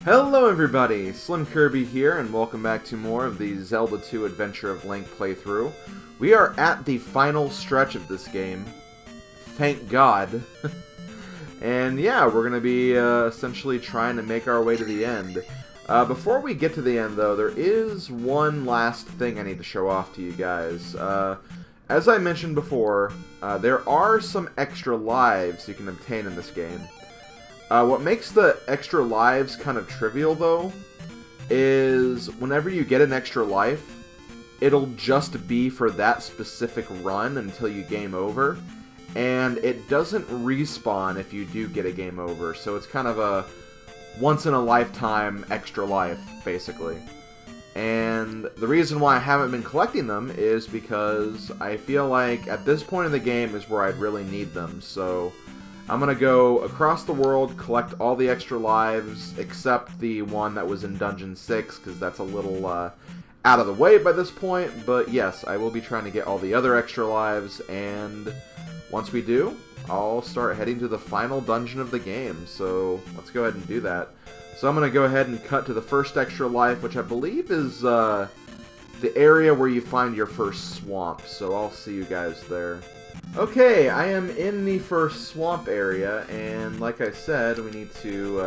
Hello everybody, SlimKirby here, and welcome back to more of the Zelda 2 Adventure of Link playthrough. We are at the final stretch of this game. Thank God. And yeah, we're going to be essentially trying to make our way to the end. Before we get to the end, though, there is one last thing I need to show off to you guys. As I mentioned before, there are some extra lives you can obtain in this game. What makes the extra lives kind of trivial, though, is whenever you get an extra life, it'll just be for that specific run until you game over, and it doesn't respawn if you do get a game over, so it's kind of a once-in-a-lifetime extra life, basically. And the reason why I haven't been collecting them is because I feel like at this point in the game is where I'd really need them, so I'm going to go across the world, collect all the extra lives, except the one that was in Dungeon 6, because that's a little out of the way by this point. But yes, I will be trying to get all the other extra lives, and once we do, I'll start heading to the final dungeon of the game. So let's go ahead and do that. So I'm going to go ahead and cut to the first extra life, which I believe is the area where you find your first swamp. So I'll see you guys there. Okay, I am in the first swamp area, and like I said, we need to,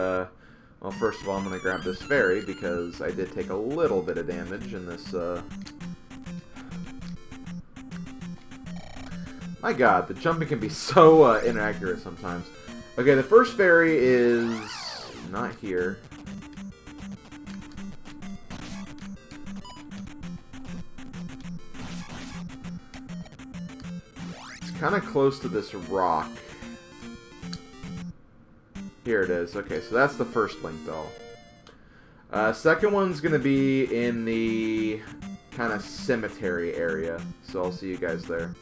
well, first of all, I'm going to grab this fairy, because I did take a little bit of damage in this, My god, the jumping can be so, inaccurate sometimes. Okay, the first fairy is not here. Kind of close to this rock. Here it is. Okay, so that's the first Link doll. Second one's going to be in the kind of cemetery area, so I'll see you guys there.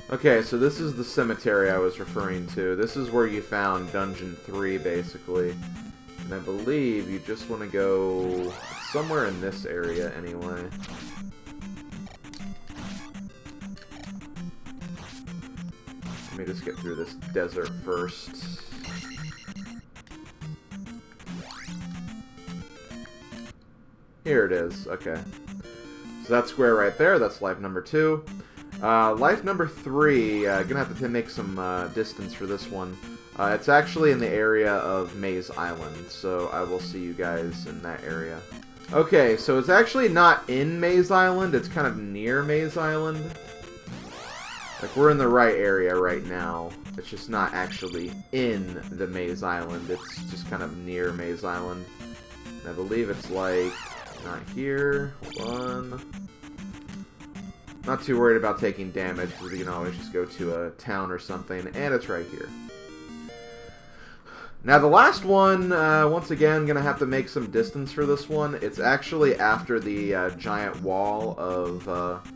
Okay, so this is the cemetery I was referring to. This is where you found Dungeon 3, basically. And I believe you just want to go somewhere in this area, anyway. Let me just get through this desert first. Here it is. Okay. So that's square right there. That's life number 2. Life number 3, gonna have to make some distance for this one. It's actually in the area of Maze Island, so I will see you guys in that area. Okay, so it's actually not in Maze Island. It's kind of near Maze Island. Like, we're in the right area right now. It's just not actually in the Maze Island. It's just kind of near Maze Island. And I believe it's, like, not here. Hold on. Not too worried about taking damage, because we can always just go to a town or something. And it's right here. Now, the last one, once again, gonna have to make some distance for this one. It's actually after the giant wall of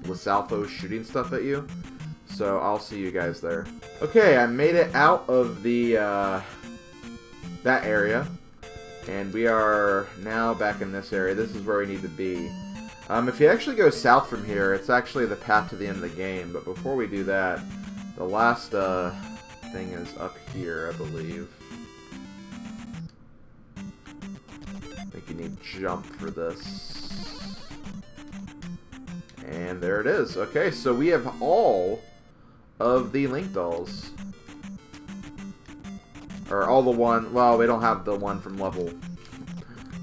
Lizalfos shooting stuff at you. So I'll see you guys there. Okay, I made it out of the that area, and we are now back in this area. This is where we need to be. If you actually go south from here, it's actually the path to the end of the game. But before we do that, the last thing is up here, I believe. I think you need jump for this. And there it is. Okay, so we have all of the Link dolls. Or all the one, well, we don't have the one from level,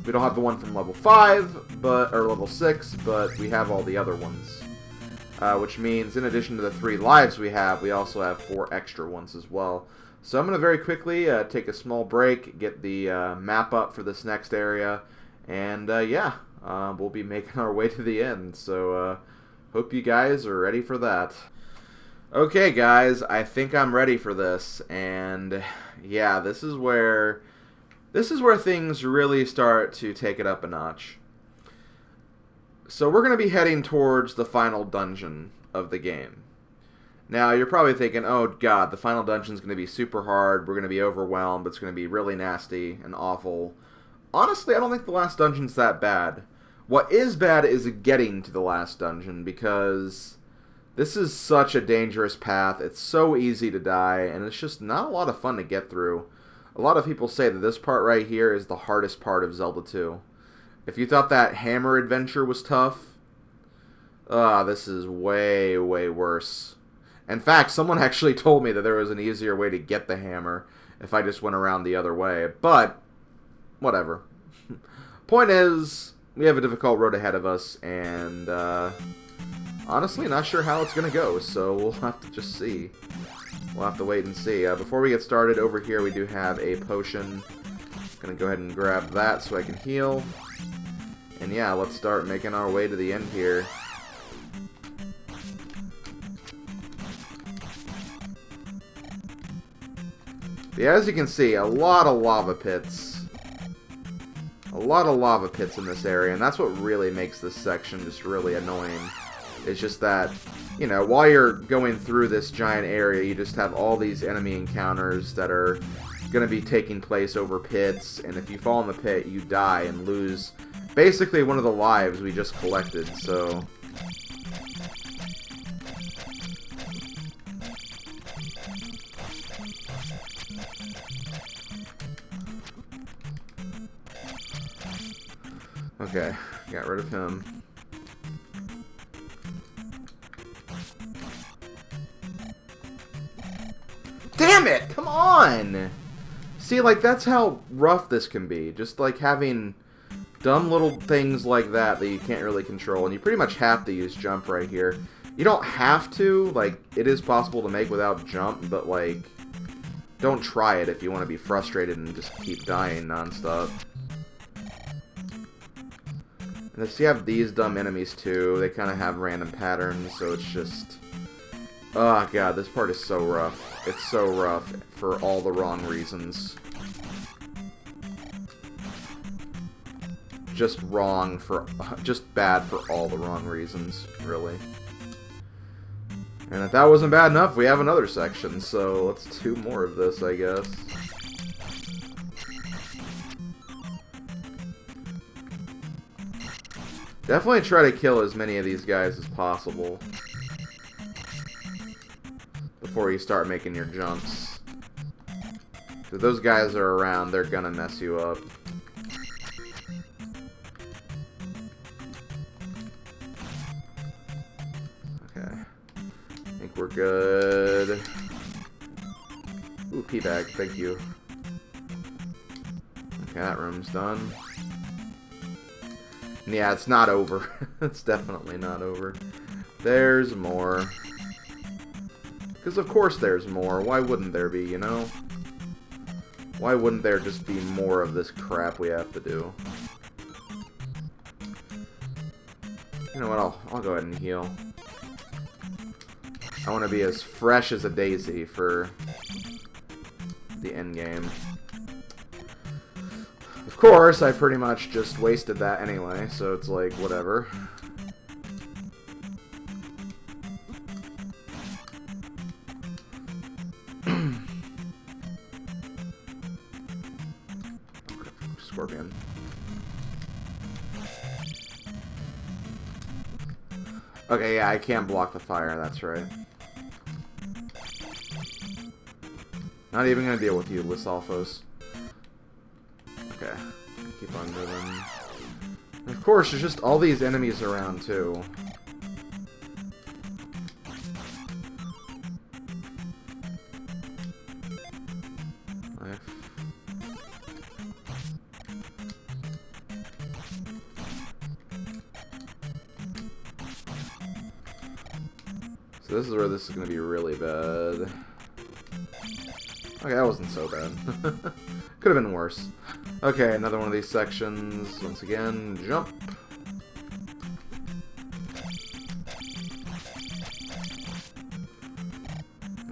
we don't have the one from level 5, but, or level 6, but we have all the other ones. Which means, in addition to the 3 lives we also have 4 extra ones as well. So I'm going to very quickly take a small break, get the map up for this next area, and yeah, we'll be making our way to the end. So hope you guys are ready for that. Okay, guys, I think I'm ready for this, and yeah, this is where things really start to take it up a notch. So we're going to be heading towards the final dungeon of the game. Now, you're probably thinking, oh god, the final dungeon's going to be super hard, we're going to be overwhelmed, it's going to be really nasty and awful. Honestly, I don't think the last dungeon's that bad. What is bad is getting to the last dungeon, because this is such a dangerous path. It's so easy to die, and it's just not a lot of fun to get through. A lot of people say that this part right here is the hardest part of Zelda 2. If you thought that hammer adventure was tough, this is way, way worse. In fact, someone actually told me that there was an easier way to get the hammer if I just went around the other way. But, whatever. Point is, we have a difficult road ahead of us, and honestly, not sure how it's going to go, so we'll have to just see. We'll have to wait and see. Before we get started, over here we do have a potion. Gonna go ahead and grab that so I can heal. And yeah, let's start making our way to the end here. But yeah, as you can see, a lot of lava pits. A lot of lava pits in this area, and that's what really makes this section just really annoying. It's just that, you know, while you're going through this giant area, you just have all these enemy encounters that are going to be taking place over pits, and if you fall in the pit, you die and lose basically one of the lives we just collected, so... Okay, got rid of him. Damn it! Come on! See, like, that's how rough this can be. Just, like, having dumb little things like that you can't really control. And you pretty much have to use jump right here. You don't have to. Like, it is possible to make without jump, but, like, don't try it if you want to be frustrated and just keep dying nonstop. And so you have these dumb enemies, too. They kind of have random patterns, so it's just... Oh, God, this part is so rough. It's so rough for all the wrong reasons. Just wrong for... Just bad for all the wrong reasons, really. And if that wasn't bad enough, we have another section, so let's do more of this, I guess. Definitely try to kill as many of these guys as possible before you start making your jumps. If those guys are around, they're gonna mess you up. Okay. I think we're good. Ooh, pea bag, thank you. Okay, that room's done. And yeah, it's not over. It's definitely not over. There's more. Because of course there's more. Why wouldn't there be, you know? Why wouldn't there just be more of this crap we have to do? You know what, I'll go ahead and heal. I want to be as fresh as a daisy for the end game. Of course, I pretty much just wasted that anyway, so it's like, whatever. Scorpion. Okay, yeah, I can't block the fire, that's right. Not even gonna deal with you, Lysolphos. Okay, keep on moving. And of course, there's just all these enemies around, too. So this is where this is going to be really bad. Okay, that wasn't so bad. Could have been worse. Okay, another one of these sections. Once again, jump.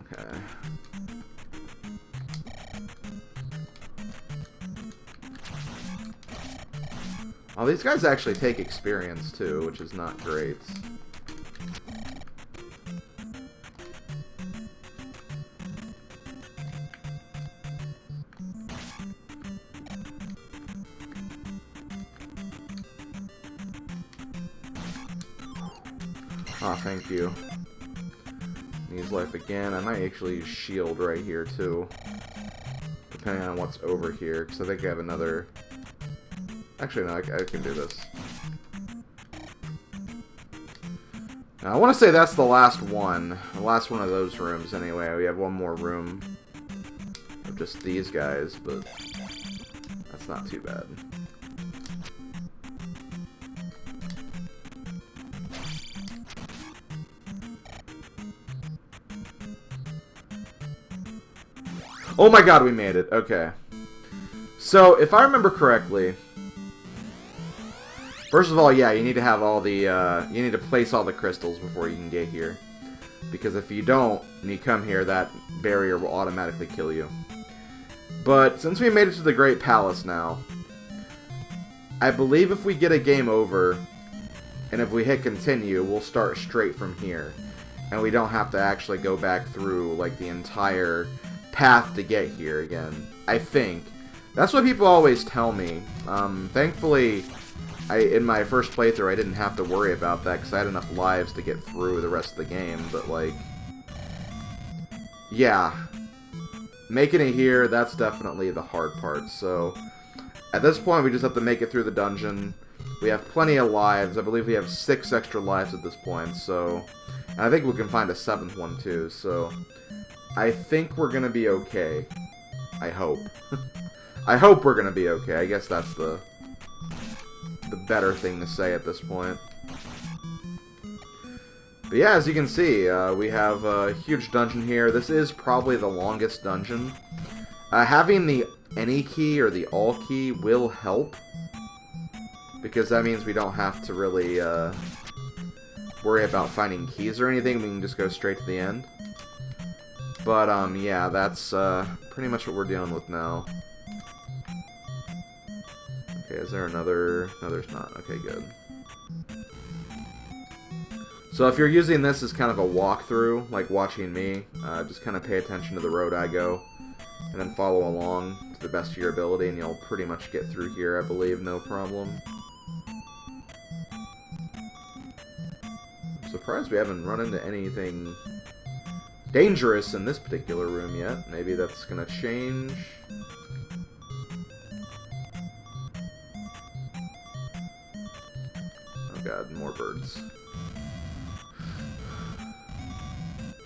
Okay. Oh, these guys actually take experience too, which is not great. Ah, thank you. Needs life again. I might actually use shield right here, too. To depending on what's over here, because I think I have another... Actually, no, I can do this. Now, I want to say that's the last one. The last one of those rooms, anyway. We have one more room of just these guys, but that's not too bad. Oh my god, we made it. Okay. So, if I remember correctly... First of all, yeah, you need to have all the, you need to place all the crystals before you can get here. Because if you don't, and you come here, that barrier will automatically kill you. But, since we made it to the Great Palace now, I believe if we get a game over, and if we hit continue, we'll start straight from here. And we don't have to actually go back through, like, the entire path to get here again. I think. That's what people always tell me. Thankfully... in my first playthrough, I didn't have to worry about that because I had enough lives to get through the rest of the game, but, like... Yeah. Making it here, that's definitely the hard part, so... At this point, we just have to make it through the dungeon. We have plenty of lives. I believe we have 6 extra lives at this point, so... And I think we can find a 7th one, too, so... I think we're gonna be okay. I hope. I hope we're gonna be okay. I guess that's the better thing to say at this point. But yeah, as you can see, we have a huge dungeon here. This is probably the longest dungeon. Having the any key or the all key will help, because that means we don't have to really worry about finding keys or anything. We can just go straight to the end. But yeah, that's pretty much what we're dealing with now. Okay, is there another... No, there's not. Okay, good. So if you're using this as kind of a walkthrough, like watching me, just kind of pay attention to the road I go, and then follow along to the best of your ability, and you'll pretty much get through here, I believe, no problem. I'm surprised we haven't run into anything dangerous in this particular room yet. Maybe that's gonna change. God, more birds.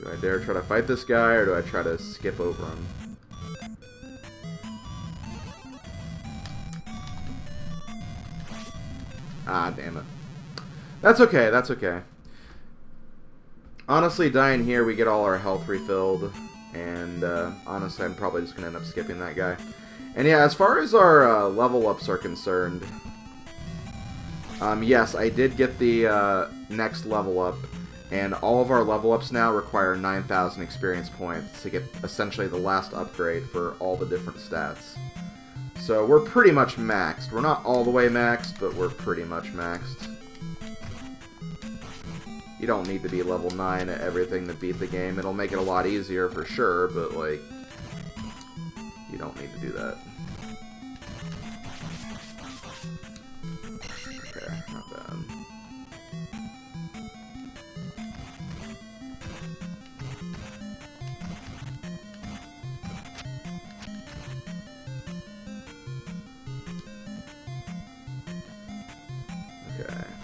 Do I dare try to fight this guy, or do I try to skip over him? Ah, damn it. That's okay, that's okay. Honestly, dying here, we get all our health refilled, and honestly, I'm probably just going to end up skipping that guy. And yeah, as far as our level ups are concerned... yes, I did get the next level up, and all of our level ups now require 9,000 experience points to get essentially the last upgrade for all the different stats. So we're pretty much maxed. We're not all the way maxed, but we're pretty much maxed. You don't need to be level 9 at everything to beat the game. It'll make it a lot easier for sure, but like, you don't need to do that.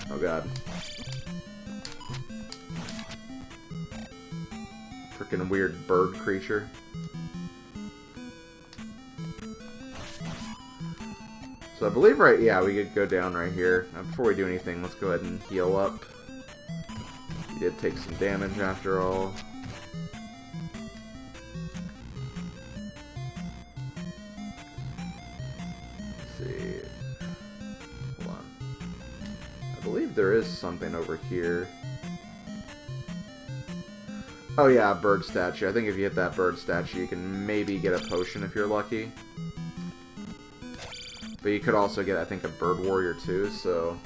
Oh god. Freaking weird bird creature. So I believe yeah, we could go down right here. Before we do anything, let's go ahead and heal up. We did take some damage after all. I believe there is something over here. Oh yeah, a bird statue. I think if you hit that bird statue, you can maybe get a potion if you're lucky. But you could also get, I think, a bird warrior too, so...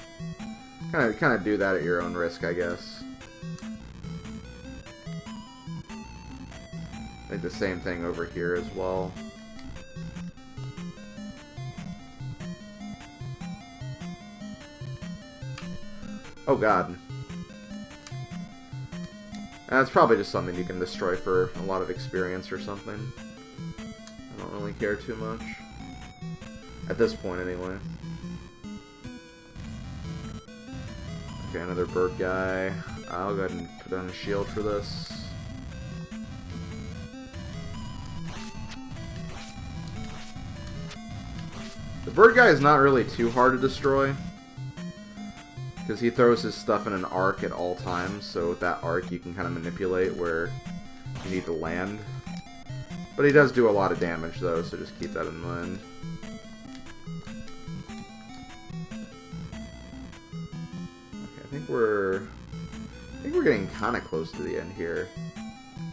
Kind of do that at your own risk, I guess. I think the same thing over here as well. Oh god. That's probably just something you can destroy for a lot of experience or something. I don't really really care too much. At this point, anyway. Okay, another bird guy. I'll go ahead and put on a shield for this. The bird guy is not really too hard to destroy, because he throws his stuff in an arc at all times, so with that arc you can kind of manipulate where you need to land. But he does do a lot of damage though, so just keep that in mind. Okay, I think we're getting kind of close to the end here.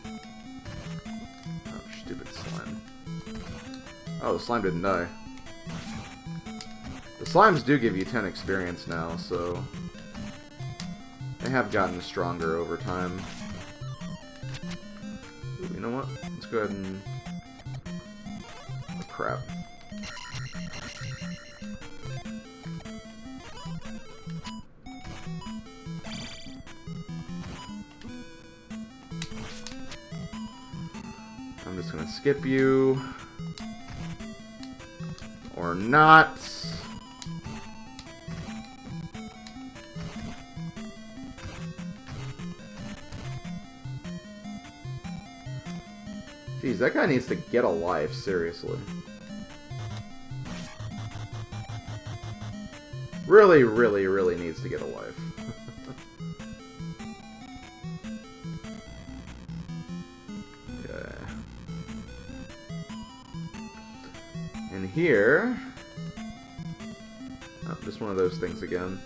Oh, stupid slime. Oh, the slime didn't die. The slimes do give you 10 experience now, so they have gotten stronger over time. Ooh, you know what? Let's go ahead and... Oh, crap. I'm just gonna skip you. Or not. Jeez, that guy needs to get a life, seriously. Really, really, really needs to get a life. Okay. And here... Oh, just one of those things again.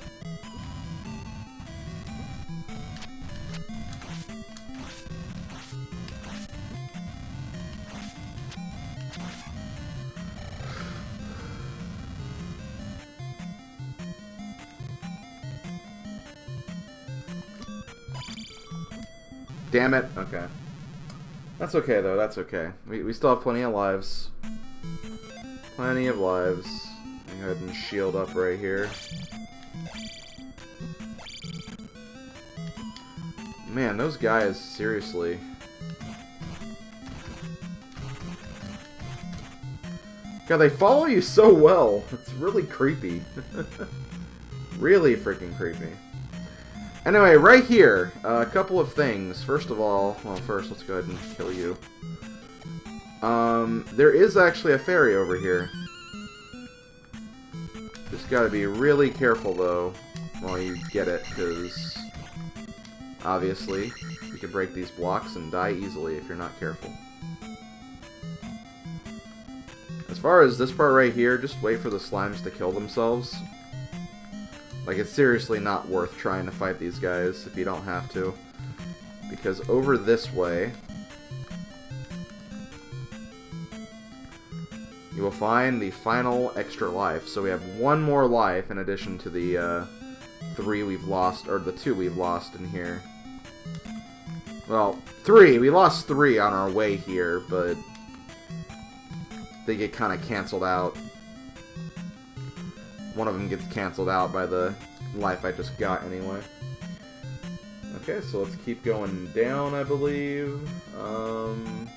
Damn it. Okay. That's okay, though. That's okay. We still have plenty of lives. Plenty of lives. Go ahead and shield up right here. Man, those guys, seriously. God, they follow you so well. It's really creepy. Really freaking creepy. Anyway, right here, a couple of things. First of all, well, first, let's go ahead and kill you. There is actually a fairy over here. Just gotta be really careful, though, while you get it, because obviously you can break these blocks and die easily if you're not careful. As far as this part right here, just wait for the slimes to kill themselves. Like, it's seriously not worth trying to fight these guys if you don't have to. Because over this way, you will find the final extra life. So we have one more life in addition to the 3 we've lost, or the 2 we've lost in here. Well, 3. We lost 3 on our way here, but they get kind of canceled out. One of them gets canceled out by the life I just got anyway. Okay, so let's keep going down, I believe. Trying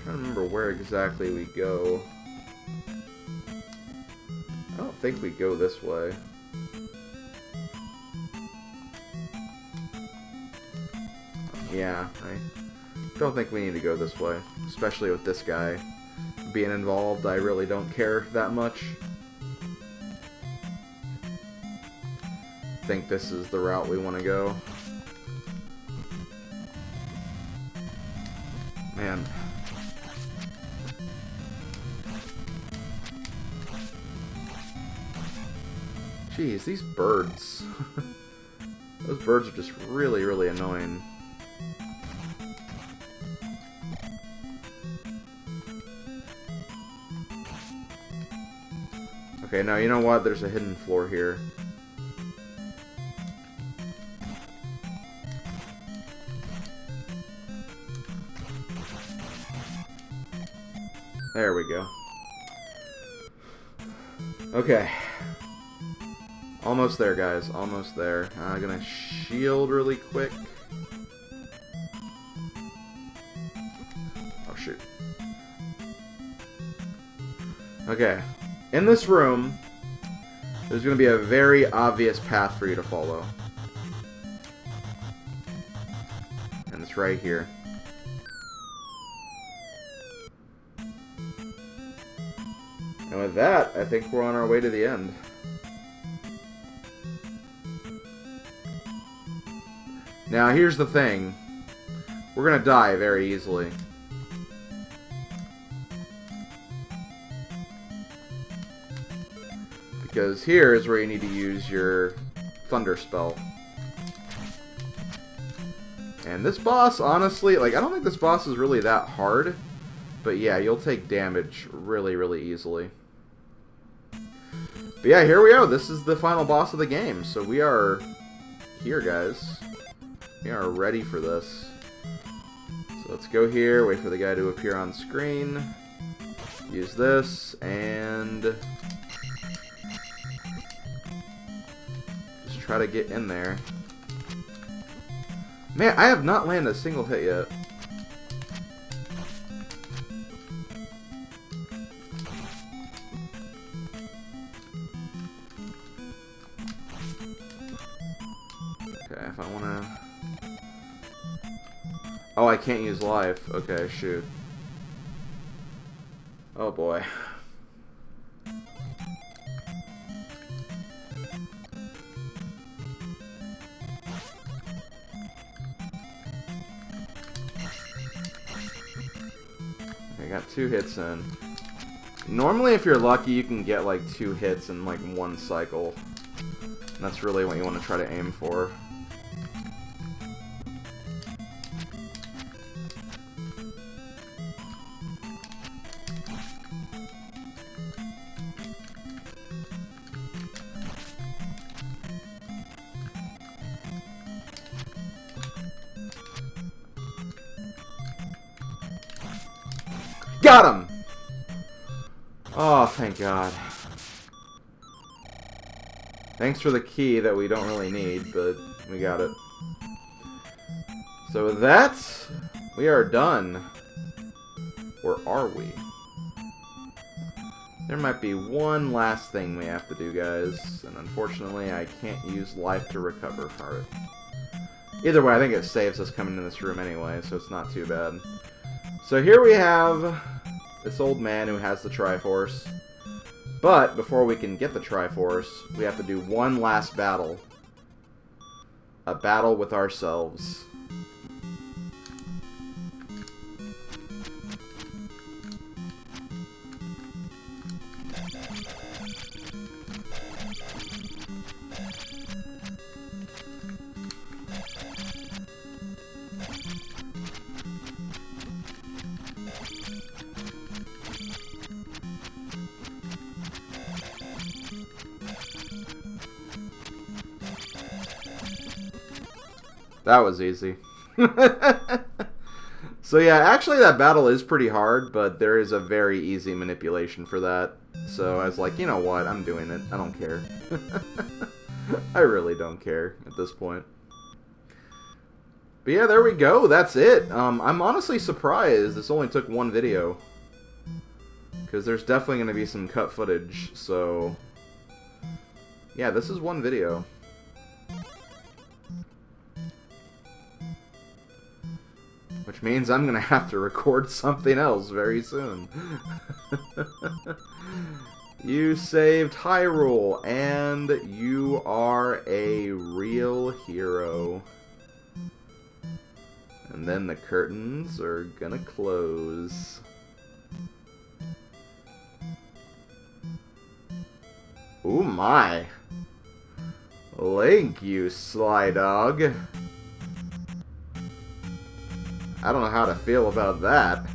to remember where exactly we go. I don't think we go this way. Yeah, I don't think we need to go this way, especially with this guy being involved. I really don't care that much. I think this is the route we want to go. Man. Jeez, these birds. Those birds are just really, really annoying. Okay, now you know what? There's a hidden floor here. There we go. Okay. Almost there, guys. Almost there. I'm gonna shield really quick. Okay. In this room, there's going to be a very obvious path for you to follow. And it's right here. And with that, I think we're on our way to the end. Now, here's the thing. We're going to die very easily. Because here is where you need to use your Thunder Spell. And this boss, honestly, like, I don't think this boss is really that hard. But yeah, you'll take damage really, really easily. But yeah, here we go. This is the final boss of the game. So we are here, guys. We are ready for this. So let's go here, wait for the guy to appear on screen. Use this, and just try to get in there. Man, I have not landed a single hit yet. Okay, if I wanna... Oh, I can't use life. Okay, shoot. Oh boy. I got 2 hits in. Normally, if you're lucky, you can get like 2 hits in like 1 cycle. And that's really what you want to try to aim for. Got him! Oh, thank God. Thanks for the key that we don't really need, but we got it. So with that, we are done. Or are we? There might be one last thing we have to do, guys. And unfortunately, I can't use life to recover for it. Either way, I think it saves us coming in this room anyway, so it's not too bad. So here we have this old man who has the Triforce. But before we can get the Triforce, we have to do one last battle. A battle with ourselves. That was easy. So yeah, actually that battle is pretty hard, but there is a very easy manipulation for that. So I was like, you know what, I'm doing it. I don't care. I really don't care at this point. But yeah, there we go. That's it. I'm honestly surprised this only took one video. Because there's definitely going to be some cut footage, so... yeah, this is one video. Which means I'm going to have to record something else very soon. You saved Hyrule, and you are a real hero. And then the curtains are gonna close. Ooh my. Link, you sly dog. I don't know how to feel about that.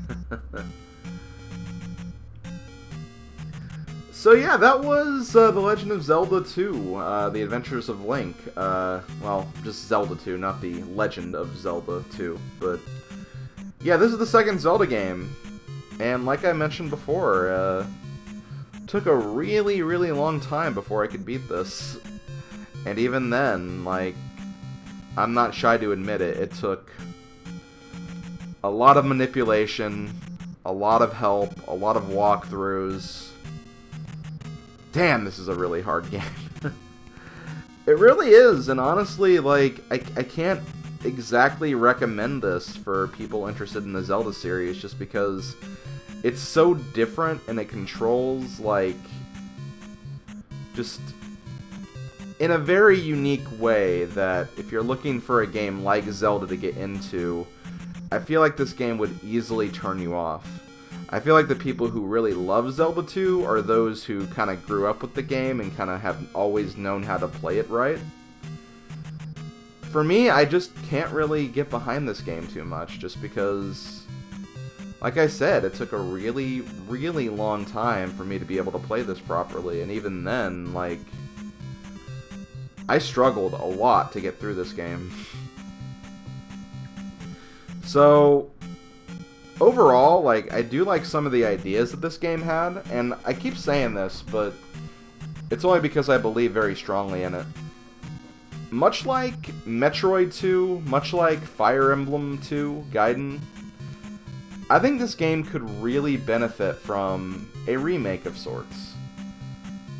So yeah, that was The Legend of Zelda 2, The Adventures of Link. Well, just Zelda 2, not The Legend of Zelda 2. But yeah, this is the second Zelda game. And like I mentioned before, took a really, really long time before I could beat this. And even then, like, I'm not shy to admit it, it took a lot of manipulation, a lot of help, a lot of walkthroughs, Damn, this is a really hard game. It really is, and honestly, like, I can't exactly recommend this for people interested in the Zelda series, just because it's so different and it controls, like, just in a very unique way that if you're looking for a game like Zelda to get into, I feel like this game would easily turn you off. I feel like the people who really love Zelda 2 are those who kind of grew up with the game and kind of have always known how to play it right. For me, I just can't really get behind this game too much, just because, like I said, it took a really, really long time for me to be able to play this properly, and even then, like, I struggled a lot to get through this game. So, overall, like, I do like some of the ideas that this game had, and I keep saying this, but it's only because I believe very strongly in it. Much like Metroid 2, much like Fire Emblem 2, Gaiden, I think this game could really benefit from a remake of sorts.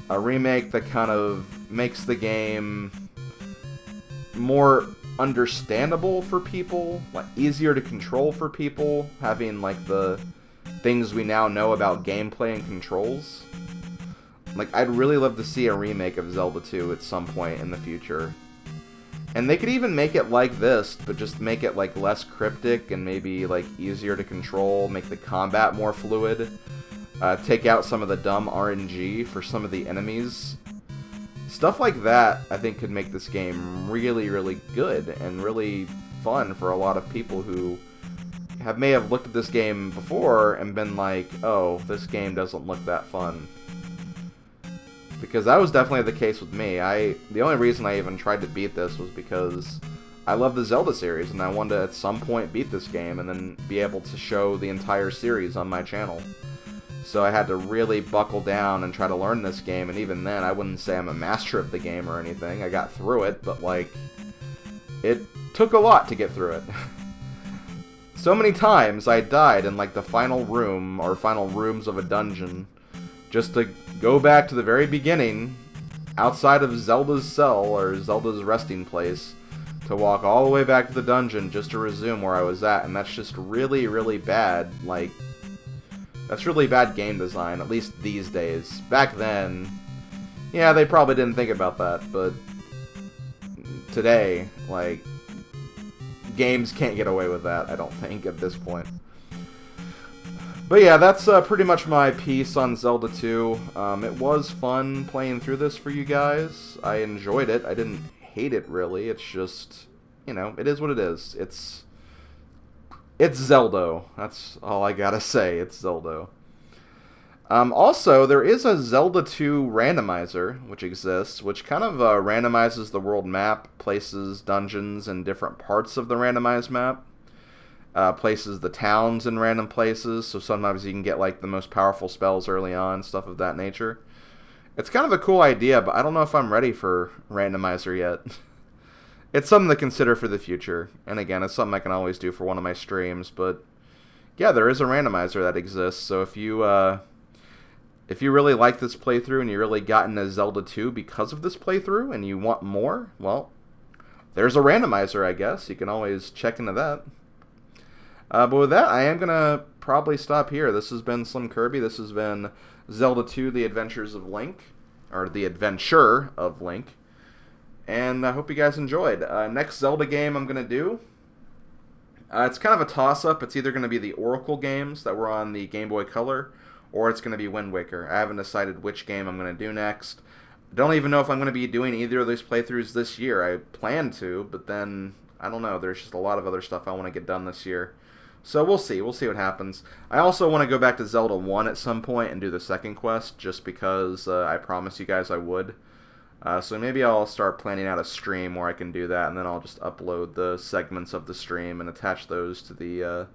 A remake that kind of makes the game more understandable for people, like easier to control for people, having like the things we now know about gameplay and controls. Like, I'd really love to see a remake of Zelda 2 at some point in the future. And they could even make it like this, but just make it like less cryptic and maybe like easier to control, make the combat more fluid, take out some of the dumb RNG for some of the enemies. Stuff like that, I think, could make this game really, really good and really fun for a lot of people who may have looked at this game before and been like, oh, this game doesn't look that fun. Because that was definitely the case with me. The only reason I even tried to beat this was because I love the Zelda series, and I wanted to at some point beat this game and then be able to show the entire series on my channel. So I had to really buckle down and try to learn this game, and even then, I wouldn't say I'm a master of the game or anything. I got through it, but, like, it took a lot to get through it. So many times I died in, like, the final room, or final rooms of a dungeon, just to go back to the very beginning, outside of Zelda's cell, or Zelda's resting place, to walk all the way back to the dungeon just to resume where I was at, and that's just really, really bad, like, that's really bad game design, at least these days. Back then, yeah, they probably didn't think about that, but today, like, games can't get away with that, I don't think, at this point. But yeah, that's pretty much my piece on Zelda 2. It was fun playing through this for you guys. I enjoyed it. I didn't hate it, really. It's just, you know, it is what it is. It's Zelda. That's all I gotta say. It's Zelda. Also, there is a Zelda 2 randomizer, which exists, which kind of randomizes the world map, places dungeons in different parts of the randomized map. Places the towns in random places, so sometimes you can get like the most powerful spells early on, stuff of that nature. It's kind of a cool idea, but I don't know if I'm ready for randomizer yet. It's something to consider for the future, and again, it's something I can always do for one of my streams, but yeah, there is a randomizer that exists, so if you really like this playthrough and you really got into Zelda 2 because of this playthrough and you want more, well, there's a randomizer, I guess. You can always check into that. But with that, I am going to probably stop here. This has been SlimKirby. This has been Zelda 2, The Adventures of Link. Or The Adventure of Link. And I hope you guys enjoyed. Next Zelda game I'm going to do, it's kind of a toss-up. It's either going to be the Oracle games that were on the Game Boy Color, or it's going to be Wind Waker. I haven't decided which game I'm going to do next. Don't even know if I'm going to be doing either of those playthroughs this year. I plan to, but then, I don't know. There's just a lot of other stuff I want to get done this year. So we'll see. We'll see what happens. I also want to go back to Zelda 1 at some point and do the second quest, just because I promised you guys I would. So maybe I'll start planning out a stream where I can do that, and then I'll just upload the segments of the stream and attach those to the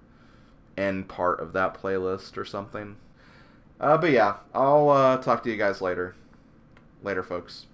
end part of that playlist or something. But yeah, I'll talk to you guys later. Later, folks.